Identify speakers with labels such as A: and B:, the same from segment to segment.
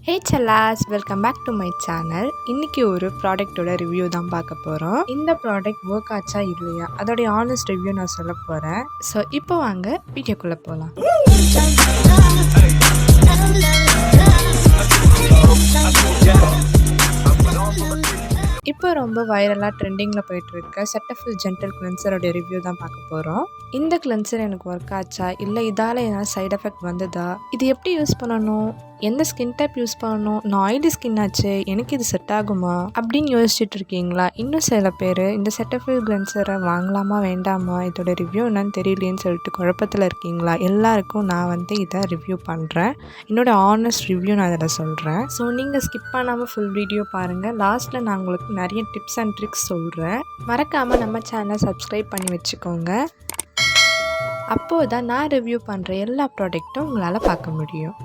A: ஹே செல்லாஸ், welcome back to my channel. இன்றைக்கி ஒரு ப்ராடக்ட்டோட ரிவ்யூ தான் பார்க்க போகிறோம். இந்த ப்ராடக்ட் ஒர்க் ஆச்சா இல்லையா அதோடைய ஆனஸ்ட் ரிவ்யூ நான் சொல்ல போகிறேன். ஸோ இப்போ வாங்க வீடியோக்குள்ளே போகலாம். இப்போ ரொம்ப வைரலாக ட்ரெண்டிங்கில் போயிட்டுருக்க செட்டஃபில் ஜென்டல் கிளென்சரோடைய ரிவ்யூ தான் பார்க்க போகிறோம். இந்த கிளென்சர் எனக்கு ஒர்க் ஆச்சா இல்லை இதால் ஏதாவது சைட் எஃபெக்ட் வந்ததா, இது எப்படி யூஸ் பண்ணணும், எந்த ஸ்கின் டைப் யூஸ் பண்ணணும், நான் ஆயிலி ஸ்கின் ஆச்சு எனக்கு இது செட் ஆகுமா அப்படின்னு யோசிச்சுட்டு இருக்கீங்களா? இன்னும் சில பேர் இந்த செட்டஃபில் கிளென்சரை வாங்கலாமா வேண்டாமா, இதோட ரிவ்யூ என்னன்னு தெரியலேன்னு சொல்லிட்டு குழப்பத்தில் இருக்கீங்களா? எல்லாருக்கும் நான் இதை ரிவ்யூ பண்ணுறேன். என்னோடய ஆனஸ்ட் ரிவ்யூ நான் அதில் சொல்கிறேன். ஸோ நீங்கள் ஸ்கிப் பண்ணாமல் ஃபுல் வீடியோ பாருங்கள். லாஸ்ட்டில் நான் உங்களுக்கு நிறைய டிப்ஸ் அண்ட் ட்ரிக்ஸ் சொல்கிறேன். மறக்காமல் நம்ம சேனலை சப்ஸ்கிரைப் பண்ணி வச்சுக்கோங்க. அப்போது தான் நான் ரிவ்யூ பண்ணுற எல்லா ப்ராடக்ட்டும் உங்களால் பார்க்க முடியும்.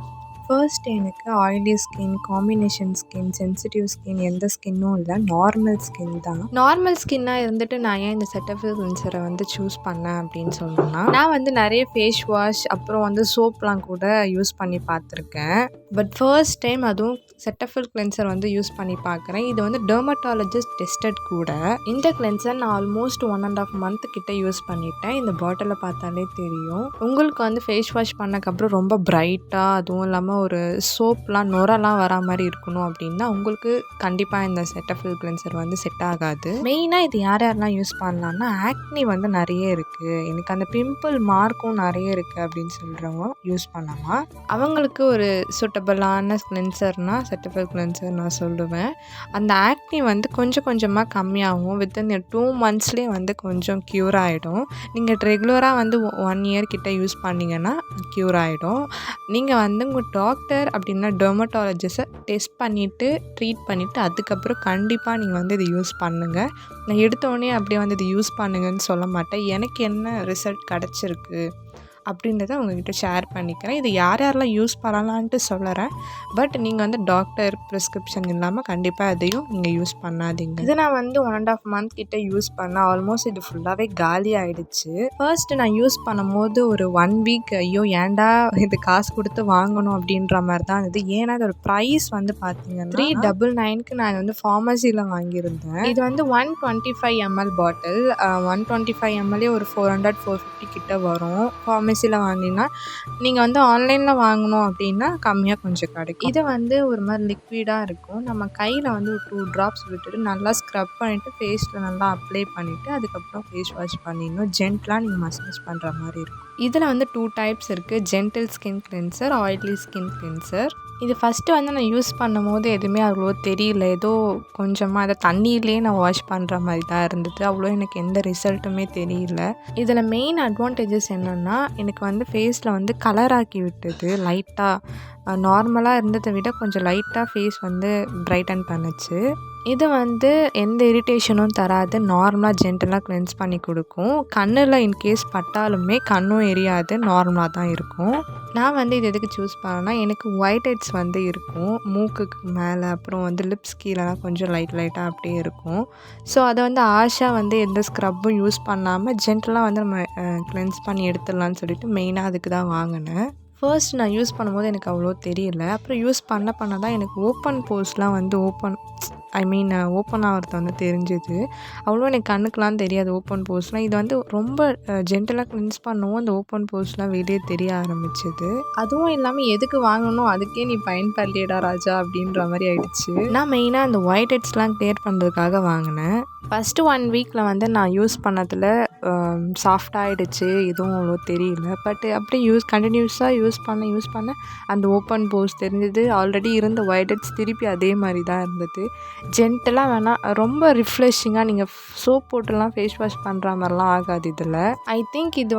A: ஃபர்ஸ்ட் எனக்கு oily skin, combination skin, sensitive skin எந்த ஸ்கின்னும் இல்லை, நார்மல் ஸ்கின் தான். நார்மல் ஸ்கின்னாக இருந்துட்டு நான் ஏன் இந்த செட்டஃபில் கிளென்சரை சூஸ் பண்ணேன் அப்படின்னு சொன்னேன்னா, நான் நிறைய ஃபேஸ் வாஷ் அப்புறம் சோப்லாம் கூட யூஸ் பண்ணி பார்த்துருக்கேன். பட் ஃபர்ஸ்ட் டைம் அதுவும் செட்டஃபில் கிளென்சர் யூஸ் பண்ணி பார்க்குறேன். இது டெர்மட்டாலஜிஸ்ட் டெஸ்டட் கூட. இந்த கிளென்சர் நான் ஆல்மோஸ்ட் 1.5 month கிட்ட யூஸ் பண்ணிட்டேன். இந்த பாட்டிலை பார்த்தாலே தெரியும். உங்களுக்கு ஃபேஸ் வாஷ் பண்ணக்கப்புறம் ரொம்ப பிரைட்டாக, அதுவும் இல்லாமல் ஒரு சோப்லாம் நுரெல்லாம் வரா மாதிரி இருக்கணும் அப்படின்னா உங்களுக்கு கண்டிப்பாக இந்த செட்டஃபில் கிளென்சர் செட் ஆகாது. மெயினாக இது யாரெல்லாம் யூஸ் பண்ணலான்னா, ஆக்னி நிறைய இருக்குது, எனக்கு அந்த பிம்பிள் மார்க்கும் நிறைய இருக்குது அப்படின்னு சொல்கிறவங்க யூஸ் பண்ணலாம். அவங்களுக்கு ஒரு சூட்டபிளான கிளென்சர்னால் செட்டஃபில் கிளென்சர் நான் சொல்லுவேன். அந்த ஆக்னி கொஞ்சம் கொஞ்சமாக கம்மியாகும். வித்தின் 2 monthsலேயே கொஞ்சம் க்யூர் ஆகிடும். நீங்கள் ரெகுலராக 1 year கிட்ட யூஸ் பண்ணிங்கன்னா க்யூர் ஆகிடும். நீங்கள் உங்கள் டாக்டர் அப்படின்னா டெர்மட்டாலஜிஸ்ட்டை டெஸ்ட் பண்ணிவிட்டு ட்ரீட் பண்ணிவிட்டு அதுக்கப்புறம் கண்டிப்பாக நீங்கள் இதை யூஸ் பண்ணுங்கள். நான் எடுத்தோடனே அப்படியே இது யூஸ் பண்ணுங்கன்னு சொல்ல மாட்டேன். எனக்கு என்ன ரிசல்ட் கிடச்சிருக்கு அப்படின்றத உங்கள்கிட்ட ஷேர் பண்ணிக்கிறேன். இது யாரெல்லாம் யூஸ் பண்ணலான்ட்டு சொல்லுறேன். பட் நீங்கள் டாக்டர் ப்ரிஸ்கிரிப்ஷன் இல்லாமல் கண்டிப்பாக அதையும் நீங்கள் யூஸ் பண்ணாதீங்க. இதை நான் 1.5 month கிட்ட யூஸ் பண்ணேன். ஆல்மோஸ்ட் இது ஃபுல்லாகவே காலி ஆகிடுச்சு. ஃபர்ஸ்ட் நான் யூஸ் பண்ணும்போது ஒரு 1 week ஐயோ ஏன்டா இது காசு கொடுத்து வாங்கணும் அப்படின்ற மாதிரி தான் இருந்தது. ஏன்னா அதோட ப்ரைஸ் பார்த்தீங்கன்னா 399க்கு நான் ஃபார்மசியில் வாங்கியிருந்தேன். இது 125 ml பாட்டில். 125 ml ஒரு 400-450 கிட்ட வரும். ஃபார்மசியில் வாங்கினா நீங்கள் ஆன்லைனில் வாங்கணும் அப்படின்னா கம்மியாக கொஞ்சம் கிடைக்கும். இது ஒரு மாதிரி லிக்விடாக இருக்கும். நம்ம கையில் ஒரு 2 drops விட்டுட்டு நல்லா ஸ்க்ரப் பண்ணிவிட்டு ஃபேஸில் நல்லா அப்ளை பண்ணிவிட்டு அதுக்கப்புறம் ஃபேஸ் வாஷ் பண்ணிடணும். ஜென்டலாக நீங்கள் மசாஜ் பண்ணுற மாதிரி இருக்கும். இதில் 2 types இருக்குது, gentle skin cleanser, oily skin cleanser. இது ஃபஸ்ட்டு நான் யூஸ் பண்ணும்போது எதுவுமே அவ்வளோ தெரியல. ஏதோ கொஞ்சமாக அதை தண்ணியிலே நான் வாஷ் பண்ணுற மாதிரி தான் இருந்தது. அவ்வளோ எனக்கு எந்த ரிசல்ட்டுமே தெரியல. இதில் மெயின் அட்வான்டேஜஸ் என்னென்னா, எனக்கு ஃபேஸில் கலர் ஆக்கி விட்டது. லைட்டாக நார்மலாக இருந்ததை விட கொஞ்சம் லைட்டாக ஃபேஸ் பிரைட்டன் பண்ணுச்சு. இது எந்த இரிட்டேஷனும் தராது. நார்மலாக ஜென்டலாக கிளென்ஸ் பண்ணி கொடுக்கும். கண்ணில் இன்கேஸ் பட்டாலுமே கண்ணும் எரியாது, நார்மலாக தான் இருக்கும். நான் இது எதுக்கு சூஸ் பண்ணேன்னா, எனக்கு ஒயிட் ஹெட்ஸ் இருக்கும் மூக்குக்கு மேலே, அப்புறம் லிப்ஸ் கீழெலாம் கொஞ்சம் லைட்டாக அப்படியே இருக்கும். ஸோ அதை ஆஷாக எந்த ஸ்க்ரப்பும் யூஸ் பண்ணாமல் ஜென்டலாக நம்ம கிளென்ஸ் பண்ணி எடுத்துடலான்னு சொல்லிட்டு மெயினாக அதுக்கு தான் வாங்கினேன். ஃபர்ஸ்ட் நான் யூஸ் பண்ணும்போது எனக்கு அவ்வளோ தெரியல. அப்புறம் யூஸ் பண்ண தான் எனக்கு ஓப்பன் போர்ஸ்லாம் ஓப்பன் ஆகிறது தெரிஞ்சுது. அவ்வளோ எனக்கு கண்ணுக்கெலாம் தெரியாது ஓப்பன் போர்ஸ்லாம். இது ரொம்ப ஜென்டலாக கிளென்ஸ் பண்ணவும் அந்த ஓப்பன் போர்ஸ்லாம் வெளியே தெரிய ஆரம்பிச்சிது. அதுவும் இல்லாமல் எதுக்கு வாங்கணும், அதுக்கே நீ பயன்படலையடா ராஜா அப்படின்ற மாதிரி ஆயிடுச்சு. நான் மெயினாக அந்த ஒயிட் ஹெட்ஸ்லாம் கிளியர் பண்ணுறதுக்காக வாங்கினேன். ஃபஸ்ட்டு 1 weekல நான் யூஸ் பண்ணதில் சாஃப்டாகிடுச்சு, எதுவும் அவ்வளோ தெரியல. பட் அப்படியே கண்டினியூஸாக யூஸ் பண்ண அந்த ஓப்பன் போர்ஸ் தெரிஞ்சது. ஆல்ரெடி இருந்த ஒயிட் ஹெட்ஸ் திருப்பி அதே மாதிரி தான் இருந்தது. ஜென்டலாக வேணாம், ரொம்ப ரிஃப்ரெஷிங்காக நீங்கள் சோப் போட்டுலாம் ஃபேஸ் வாஷ் பண்ணுற மாதிரிலாம் ஆகாது. இதில் ஐ திங்க் இது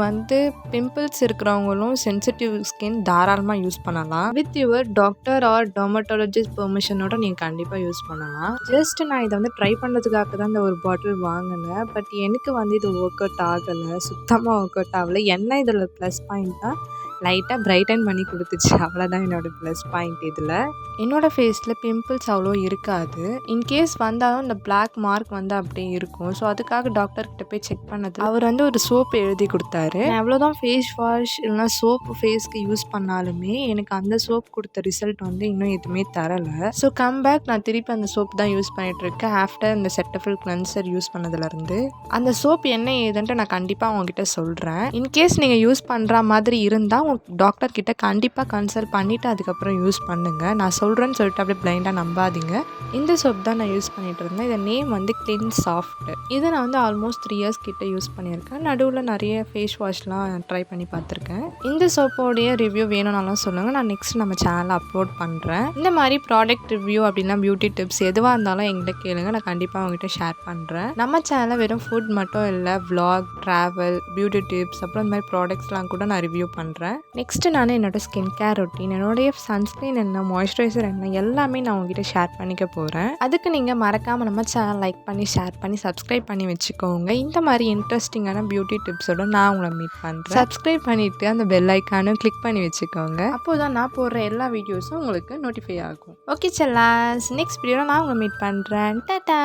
A: பிம்பிள்ஸ் இருக்கிறவங்களும் சென்சிட்டிவ் ஸ்கின் தாராளமாக யூஸ் பண்ணலாம். With your doctor or dermatologist பெர்மிஷனோட நீங்கள் கண்டிப்பாக யூஸ் பண்ணலாம். ஜஸ்ட் நான் இதை ட்ரை பண்ணுறதுக்காக தான் இந்த ஒரு பாட்டில் வாங்கினேன். பட் எனக்கு இது ஒர்க் அவுட் ஆகலை, சுத்தமாக ஒர்க் அவுட் ஆகலை. என்ன இதில் ப்ளஸ் பாயிண்ட்னா, லைட்டாக பிரைட்டன் பண்ணி கொடுத்துச்சு. அவ்வளோதான் என்னோடய ப்ளஸ் பாயிண்ட் இதில். என்னோடய ஃபேஸில் பிம்பிள்ஸ் அவ்வளோ இருக்காது. இன்கேஸ் வந்தாலும் இந்த பிளாக் மார்க் வந்து அப்படியே இருக்கும். ஸோ அதுக்காக டாக்டர்கிட்ட போய் செக் பண்ணது. அவர் வந்து ஒரு சோப்பு எழுதி கொடுத்தாரு. எவ்வளோதான் ஃபேஸ் வாஷ் இல்லைனா சோப்பு ஃபேஸ்க்கு யூஸ் பண்ணாலுமே எனக்கு அந்த சோப் கொடுத்த ரிசல்ட் வந்து இன்னும் எதுவுமே தரலை. ஸோ கம்பேக் நான் திருப்பி அந்த சோப் தான் யூஸ் பண்ணிகிட்ருக்கேன். ஆஃப்டர் இந்த செட்டஃபில் கிளென்சர் யூஸ் பண்ணதுலேருந்து அந்த சோப் என்ன ஏதுன்ட்டு நான் கண்டிப்பாக உங்ககிட்ட சொல்கிறேன். இன்கேஸ் நீங்கள் யூஸ் பண்ணுற மாதிரி இருந்தால் உங்கள் டாக்டர் கிட்ட கண்டிப்பாக கன்சல்ட் பண்ணிவிட்டு அதுக்கப்புறம் யூஸ் பண்ணுங்கள். நான் சொல்கிறேன்னு சொல்லிட்டு அப்படியே பிளைண்டாக நம்பாதீங்க. இந்த சோப் தான் நான் யூஸ் பண்ணிகிட்டு இருந்தேன். இந்த நேம் வந்து கிளீன் சாஃப்ட். இதை நான் வந்து ஆல்மோஸ்ட் 3 இயர்ஸ் கிட்ட யூஸ் பண்ணியிருக்கேன். நடுவில் நிறைய ஃபேஸ் வாஷ்லாம் ட்ரை பண்ணி பார்த்துருக்கேன். இந்த சோப்போடைய ரிவ்யூ வேணும்னாலும் சொல்லுங்கள். நான் நெக்ஸ்ட் நம்ம சேனலில் அப்லோட் பண்ணுறேன். இந்த மாதிரி ப்ராடக்ட் ரிவ்யூ அப்படின்னா பியூட்டி டிப்ஸ் எதுவாக இருந்தாலும் என்கிட்ட கேளுங்க. நான் கண்டிப்பாக உங்ககிட்ட ஷேர் பண்ணுறேன். நம்ம சேனலில் வெறும் ஃபுட் மட்டும் இல்லை, vlog, ட்ராவல், பியூட்டி டிப்ஸ் அப்புறம் இந்த மாதிரி ப்ராடக்ட்ஸ்லாம் கூட நான் ரிவ்யூ பண்ணுறேன். நெக்ஸ்ட்டு நான் என்னோடய ஸ்கின் கேர் ரொட்டீன், என்னுடைய சன்ஸ்க்ரீன் என்ன, மாய்ஸ்சரைசர் என்ன எல்லாமே நான் உங்ககிட்ட ஷேர் பண்ணிக்க போகிறேன். அதுக்கு நீங்கள் மறக்காமல் நம்ம சேனல் லைக் பண்ணி ஷேர் பண்ணி சப்ஸ்கிரைப் பண்ணி வச்சுக்கோங்க. இந்த மாதிரி இன்ட்ரெஸ்டிங்கான பியூட்டி டிப்ஸோட நான் உங்களை மீட் பண்ணுறேன். சப்ஸ்கிரைப் பண்ணிவிட்டு அந்த பெல் ஐக்கானும் கிளிக் பண்ணி வச்சுக்கோங்க. அப்போ தான் நான் போடுற எல்லா வீடியோஸும் உங்களுக்கு நோட்டிஃபை ஆகும். ஓகே செல்லாஸ், நெக்ஸ்ட் வீடியோவில் நான் உங்களை மீட் பண்ணுறேன். டாடா.